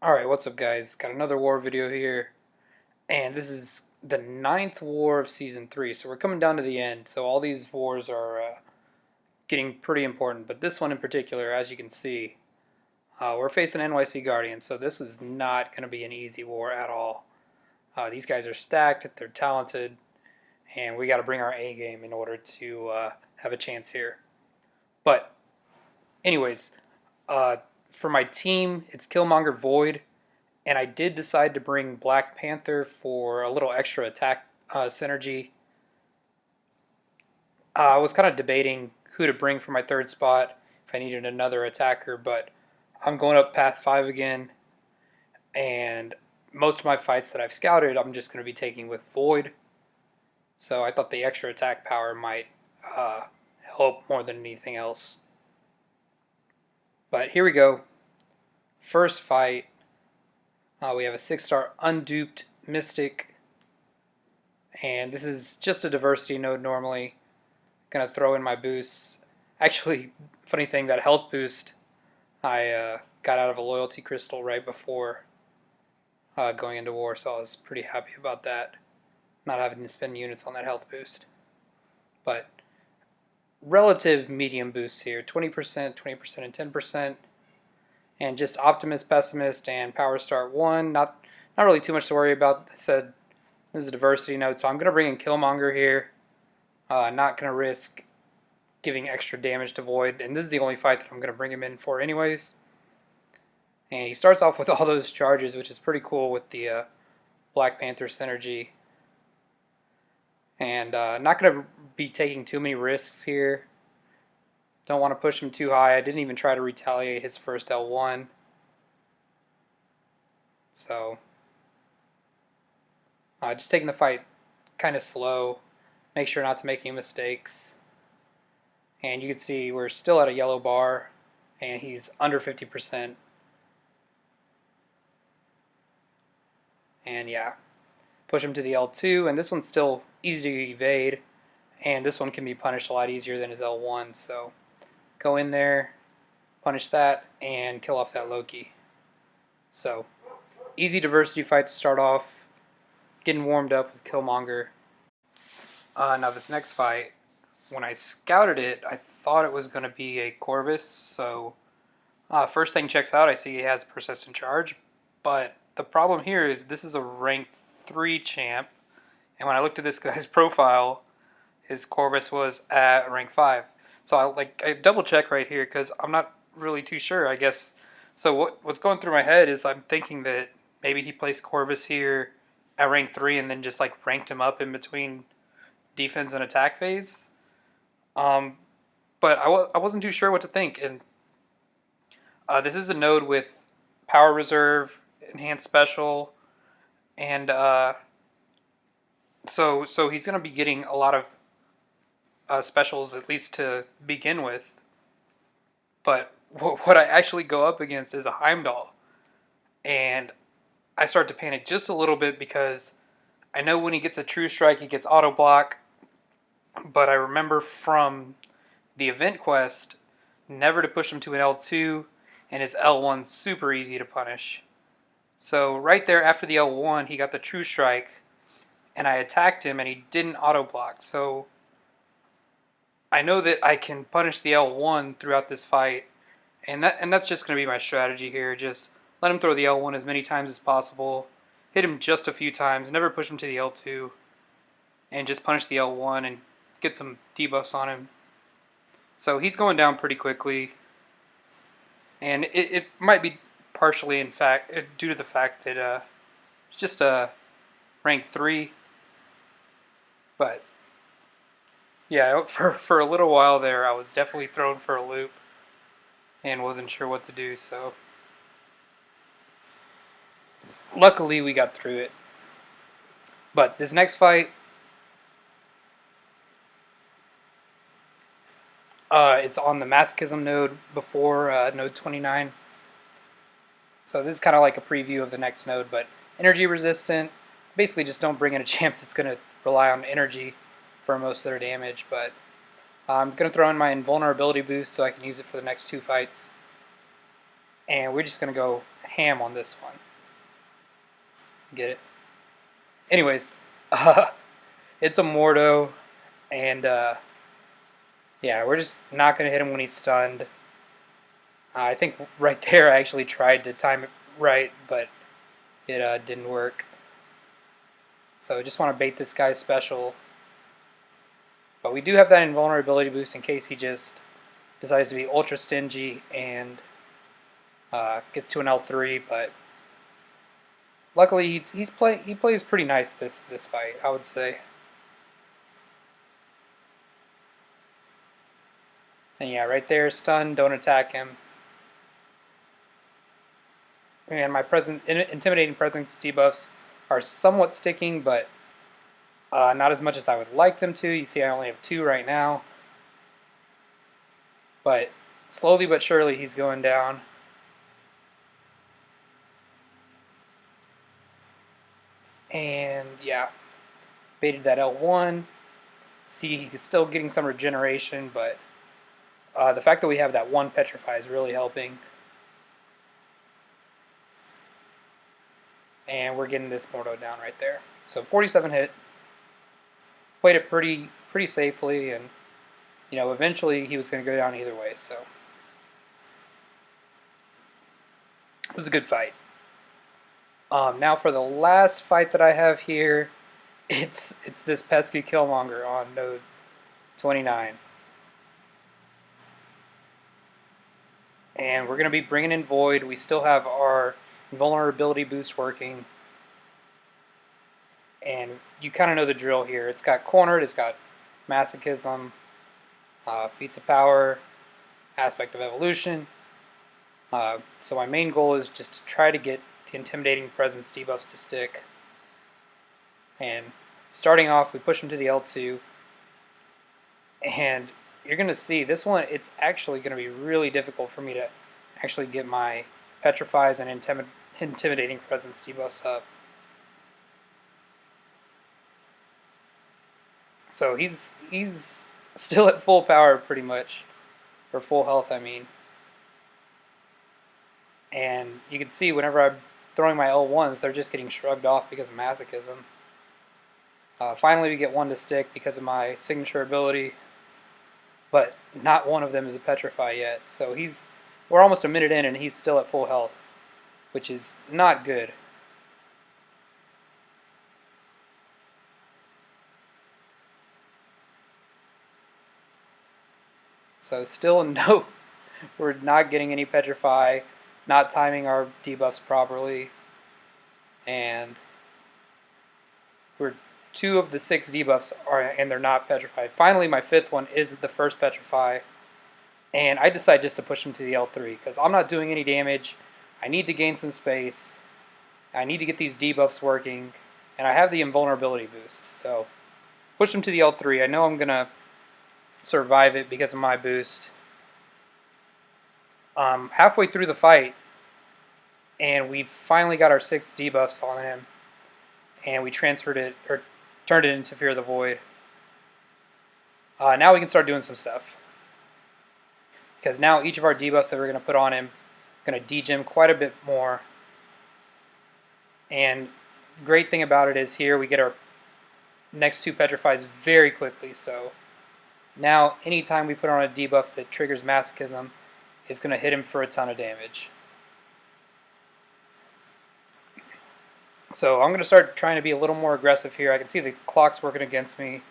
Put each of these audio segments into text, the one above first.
Alright, what's up guys? Got another war video here, and this is the 9th war of Season 3, so we're coming down to the end, so all these wars are getting pretty important, but this one in particular, as you can see, we're facing NYC Guardians, so this was not going to be an easy war at all. These guys are stacked, they're talented, and we got to bring our A game in order to have a chance here. But anyways, for my team, it's Killmonger Void, and I did decide to bring Black Panther for a little extra attack synergy. I was kind of debating who to bring for my third spot if I needed another attacker, but I'm going up Path 5 again, and most of my fights that I've scouted, I'm just going to be taking with Void. So I thought the extra attack power might help more than anything else. But here we go. First fight. We have a 6-star unduped Mystic. And this is just a diversity node normally. Gonna throw in my boosts. Actually, funny thing, that health boost I got out of a loyalty crystal right before going into war, so I was pretty happy about that. Not having to spend units on that health boost. But relative medium boosts here, 20%, 20%, and 10%. And just Optimist, Pessimist, and Power Start 1. Not really too much to worry about. I said this is a diversity node, so I'm going to bring in Killmonger here. Not going to risk giving extra damage to Void, and this is the only fight that I'm going to bring him in for anyways. And he starts off with all those charges, which is pretty cool with the Black Panther synergy. And not going to be taking too many risks here. Don't want to push him too high. I didn't even try to retaliate his first L1. So, just taking the fight kind of slow. Make sure not to make any mistakes. And you can see we're still at a yellow bar, and he's under 50%. And yeah, push him to the L2, and this one's still easy to evade, and this one can be punished a lot easier than his L1, so go in there, punish that, and kill off that Loki. So, easy diversity fight to start off. Getting warmed up with Killmonger. Now this next fight, when I scouted it, I thought it was going to be a Corvus. So, first thing checks out, I see he has persistent charge. But the problem here is this is a rank 3 champ. And when I looked at this guy's profile, his Corvus was at rank 5. So I double check right here because I'm not really too sure, I guess. So what's going through my head is I'm thinking that maybe he placed Corvus here at rank 3 and then just like ranked him up in between defense and attack phase. But I wasn't too sure what to think. And this is a node with power reserve, enhanced special, and so he's going to be getting a lot of specials, at least to begin with. But what I actually go up against is a Heimdall. And I start to panic just a little bit because I know when he gets a true strike, he gets auto block. But I remember from the event quest never to push him to an L2, and his L1's super easy to punish. So right there after the L1, he got the true strike, and I attacked him, and he didn't auto block. So I know that I can punish the L1 throughout this fight, and that's just going to be my strategy here. Just let him throw the L1 as many times as possible, hit him just a few times, never push him to the L2, and just punish the L1 and get some debuffs on him. So he's going down pretty quickly, and it might be partially, in fact, due to the fact that it's just a rank 3, but yeah, for a little while there, I was definitely thrown for a loop and wasn't sure what to do, so luckily we got through it. But this next fight, it's on the Masochism node before node 29. So this is kind of like a preview of the next node, but energy resistant. Basically just don't bring in a champ that's going to rely on energy for most of their damage, but I'm going to throw in my invulnerability boost so I can use it for the next 2 fights. And we're just going to go ham on this one. Get it? Anyways, it's a Mordo, and yeah, we're just not going to hit him when he's stunned. I think right there I actually tried to time it right, but it didn't work. So I just want to bait this guy's special. But we do have that invulnerability boost in case he just decides to be ultra stingy and gets to an L3. But luckily he plays pretty nice this fight, I would say. And yeah, right there, stun, don't attack him. And my intimidating presence debuffs are somewhat sticking, but not as much as I would like them to. You see I only have 2 right now. But slowly but surely he's going down. And yeah, baited that L1. See, he's still getting some regeneration, but the fact that we have that 1 Petrify is really helping. And we're getting this Mordo down right there. So 47 hit. Played it pretty safely, and you know, eventually he was going to go down either way, so it was a good fight. Now for the last fight that I have here, it's this pesky Killmonger on node 29. And we're going to be bringing in Void. We still have our invulnerability boost working. And you kind of know the drill here. It's got Cornered, it's got Masochism, Feats of Power, Aspect of Evolution. So my main goal is just to try to get the Intimidating Presence debuffs to stick. And starting off, we push him to the L2. And you're going to see this one, it's actually going to be really difficult for me to actually get my Petrifies and Intimidating Presence debuffs up. So he's still at full power pretty much, or full health I mean. And you can see whenever I'm throwing my L1s, they're just getting shrugged off because of Masochism. Finally we get 1 to stick because of my signature ability, but not one of them is a Petrify yet. So we're almost a minute in and he's still at full health, which is not good. So still no, we're not getting any Petrify, not timing our debuffs properly, and we're 2 of the 6 debuffs and they're not Petrified. Finally, my 5th one is the first Petrify, and I decide just to push him to the L3 because I'm not doing any damage. I need to gain some space. I need to get these debuffs working, and I have the invulnerability boost. So push him to the L3. I know I'm gonna survive it because of my boost. Halfway through the fight, and we finally got our 6 debuffs on him, and we transferred it, or turned it into Fear the Void. Now we can start doing some stuff, because now each of our debuffs that we're going to put on him are going to degem quite a bit more. And great thing about it is here we get our next 2 Petrifies very quickly, so now anytime we put on a debuff that triggers Masochism, it's going to hit him for a ton of damage. So I'm going to start trying to be a little more aggressive here. I can see the clock's working against me.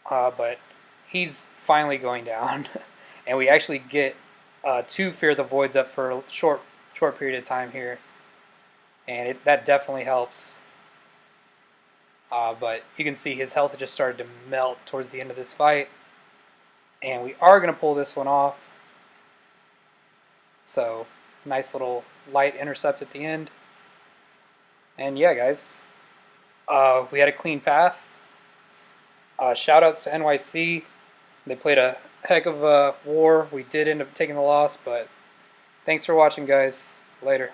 But he's finally going down. And we actually get 2 Fear the Voids up for a short period of time here. And that definitely helps. But you can see his health just started to melt towards the end of this fight. And we are going to pull this one off. So, nice little light intercept at the end. And yeah, guys, we had a clean path. Shoutouts to NYC. They played a heck of a war. We did end up taking the loss, but thanks for watching, guys. Later.